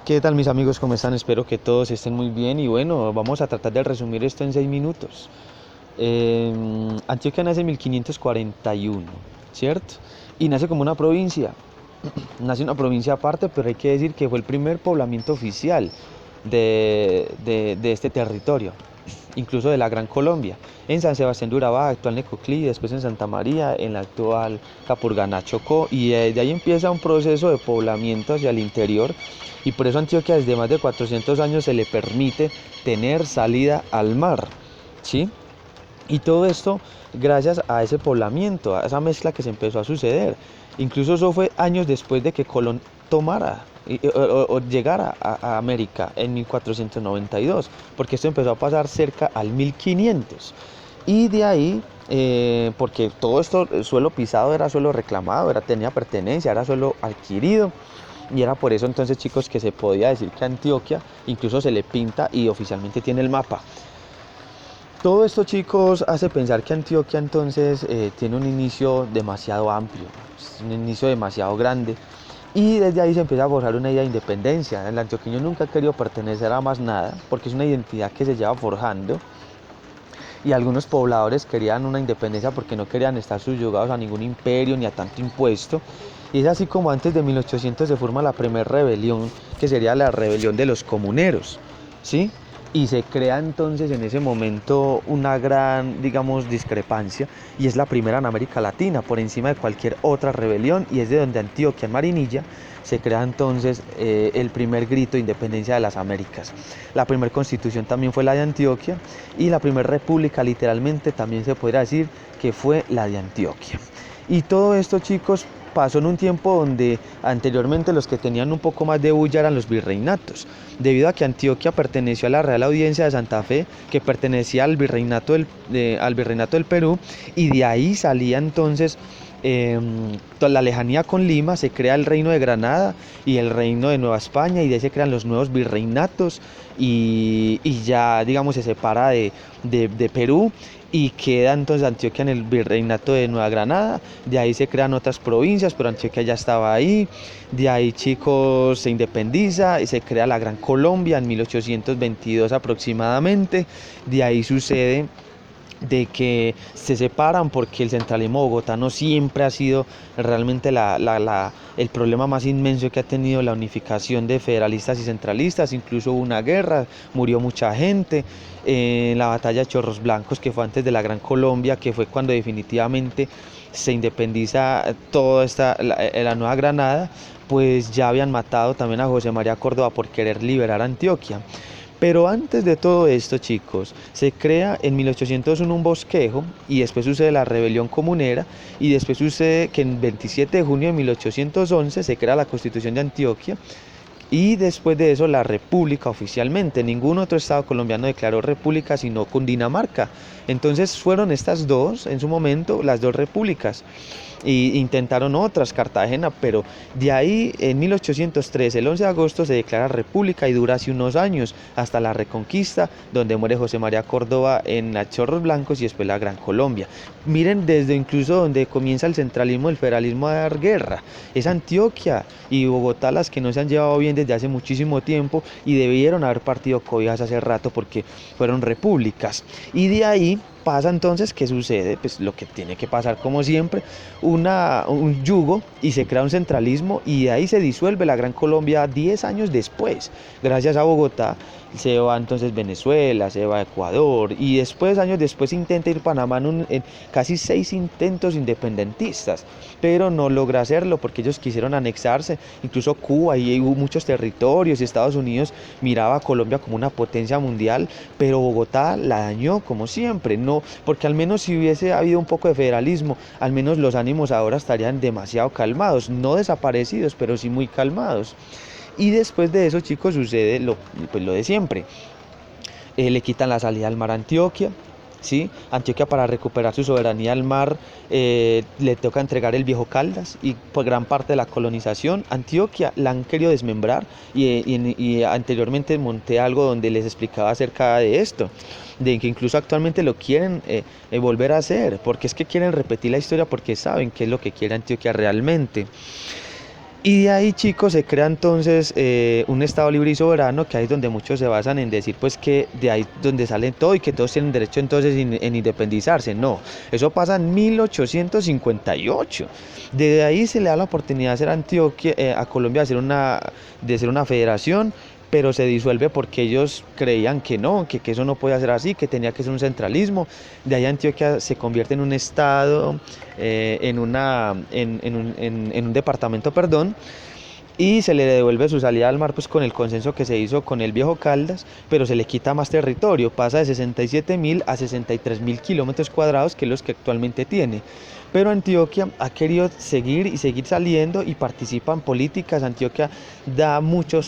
¿Qué tal mis amigos? ¿Cómo están? Espero que todos estén muy bien y bueno, vamos a tratar de resumir esto en 6 minutos. Antioquia nace en 1541, ¿cierto? Y nace como una provincia, nace una provincia aparte, pero hay que decir que fue el primer poblamiento oficial de este territorio, incluso de la Gran Colombia, en San Sebastián de Urabá, actual Necoclí, después en Santa María, en la actual Capurganá, Chocó, y de ahí empieza un proceso de poblamiento hacia el interior, y por eso Antioquia desde más de 400 años se le permite tener salida al mar, ¿sí? Y todo esto gracias a ese poblamiento, a esa mezcla que se empezó a suceder. Incluso eso fue años después de que Colón tomara o llegara a América en 1492, porque esto empezó a pasar cerca al 1500. Y de ahí, porque todo esto, el suelo pisado era suelo reclamado, tenía pertenencia, era suelo adquirido. Y era por eso entonces, chicos, que se podía decir que Antioquia incluso se le pinta y oficialmente tiene el mapa. Todo esto, chicos, hace pensar que Antioquia entonces tiene un inicio demasiado amplio, un inicio demasiado grande, y desde ahí se empieza a forjar una idea de independencia. El antioqueño nunca ha querido pertenecer a más nada, porque es una identidad que se lleva forjando, y algunos pobladores querían una independencia porque no querían estar subyugados a ningún imperio ni a tanto impuesto. Y es así como antes de 1800 se forma la primera rebelión, que sería la rebelión de los comuneros, ¿sí? Y se crea entonces en ese momento una gran, digamos, discrepancia, y es la primera en América Latina, por encima de cualquier otra rebelión, y es de donde Antioquia, en Marinilla, se crea entonces el primer grito de independencia de las Américas. La primera constitución también fue la de Antioquia, y la primera república literalmente también se podría decir que fue la de Antioquia. Y todo esto, chicos, pasó en un tiempo donde anteriormente los que tenían un poco más de bulla eran los virreinatos, debido a que Antioquia perteneció a la Real Audiencia de Santa Fe, que pertenecía al virreinato del Perú, y de ahí salía entonces toda la lejanía con Lima, se crea el reino de Granada y el reino de Nueva España, y de ahí se crean los nuevos virreinatos, y ya digamos se separa de Perú, y queda entonces Antioquia en el virreinato de Nueva Granada. De ahí se crean otras provincias, pero Antioquia ya estaba ahí. De ahí, chicos, se independiza y se crea la Gran Colombia en 1822 aproximadamente. De ahí sucede de que se separan porque el centralismo bogotano siempre ha sido realmente el problema más inmenso que ha tenido la unificación de federalistas y centralistas. Incluso hubo una guerra, murió mucha gente en la batalla de Chorros Blancos, que fue antes de la Gran Colombia, que fue cuando definitivamente se independiza toda la Nueva Granada. Pues ya habían matado también a José María Córdoba por querer liberar Antioquia. Pero antes de todo esto, chicos, se crea en 1801 un bosquejo, y después sucede la rebelión comunera, y después sucede que en 27 de junio de 1811 se crea la Constitución de Antioquia, y después de eso la república oficialmente. Ningún otro estado colombiano declaró república sino Cundinamarca. Entonces fueron estas dos, en su momento, las dos repúblicas. Y intentaron otras, Cartagena, pero de ahí en 1813, el 11 de agosto, se declara república, y dura así unos años, hasta la Reconquista, donde muere José María Córdoba en la Chorros Blancos, y después la Gran Colombia. Miren, desde incluso donde comienza el centralismo, el federalismo a dar guerra, es Antioquia y Bogotá las que no se han llevado bien desde hace muchísimo tiempo, y debieron haber partido cobijas hace rato porque fueron repúblicas. Y de ahí pasa entonces, ¿qué sucede? Pues lo que tiene que pasar como siempre, un yugo, y se crea un centralismo, y de ahí se disuelve la Gran Colombia 10 años después. Gracias a Bogotá se va entonces Venezuela, se va Ecuador, y después, años después, intenta ir Panamá en casi 6 intentos independentistas, pero no logra hacerlo porque ellos quisieron anexarse, incluso Cuba, y hubo muchos territorios, y Estados Unidos miraba a Colombia como una potencia mundial, pero Bogotá la dañó como siempre, no, porque al menos si hubiese habido un poco de federalismo, al menos los ánimos ahora estarían demasiado calmados, no desaparecidos, pero sí muy calmados. Y después de eso, chicos, sucede pues lo de siempre. Le quitan la salida al mar a Antioquia, ¿sí? Antioquia, para recuperar su soberanía al mar, le toca entregar el Viejo Caldas, y pues gran parte de la colonización. Antioquia la han querido desmembrar, y anteriormente monté algo donde les explicaba acerca de esto, de que incluso actualmente lo quieren volver a hacer, porque es que quieren repetir la historia, porque saben qué es lo que quiere Antioquia realmente. Y de ahí, chicos, se crea entonces un Estado libre y soberano, que ahí es donde muchos se basan en decir pues que de ahí donde sale todo y que todos tienen derecho entonces en independizarse. No, eso pasa en 1858. Desde ahí se le da la oportunidad de hacer Antioquia, a Colombia de ser una federación, pero se disuelve porque ellos creían que no, que eso no podía ser así, que tenía que ser un centralismo. De ahí Antioquia se convierte en un estado, en un departamento, perdón, y se le devuelve su salida al mar pues con el consenso que se hizo con el viejo Caldas, pero se le quita más territorio, pasa de 67.000 a 63.000 kilómetros cuadrados, que es los que actualmente tiene. Pero Antioquia ha querido seguir y seguir saliendo y participa en políticas. Antioquia da mucho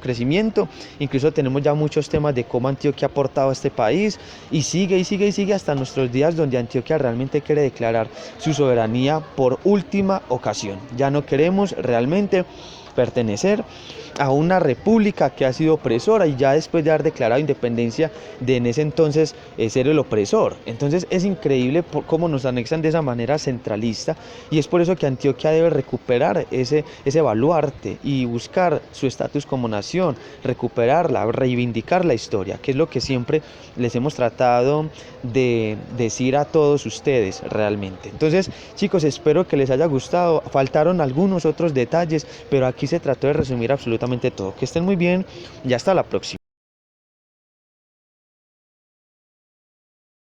crecimiento, incluso tenemos ya muchos temas de cómo Antioquia ha aportado a este país, y sigue y sigue y sigue hasta nuestros días, donde Antioquia realmente quiere declarar su soberanía por última ocasión. Ya no queremos realmente pertenecer a una república que ha sido opresora, y ya después de haber declarado independencia de en ese entonces ser el opresor. Entonces es increíble cómo nos anexan de esa manera centralista, y es por eso que Antioquia debe recuperar ese baluarte y buscar su estatus como nación, recuperarla, reivindicar la historia, que es lo que siempre les hemos tratado de decir a todos ustedes realmente. Entonces, chicos, espero que les haya gustado. Faltaron algunos otros detalles, pero aquí se trató de resumir absolutamente todo. Que estén muy bien y hasta la próxima.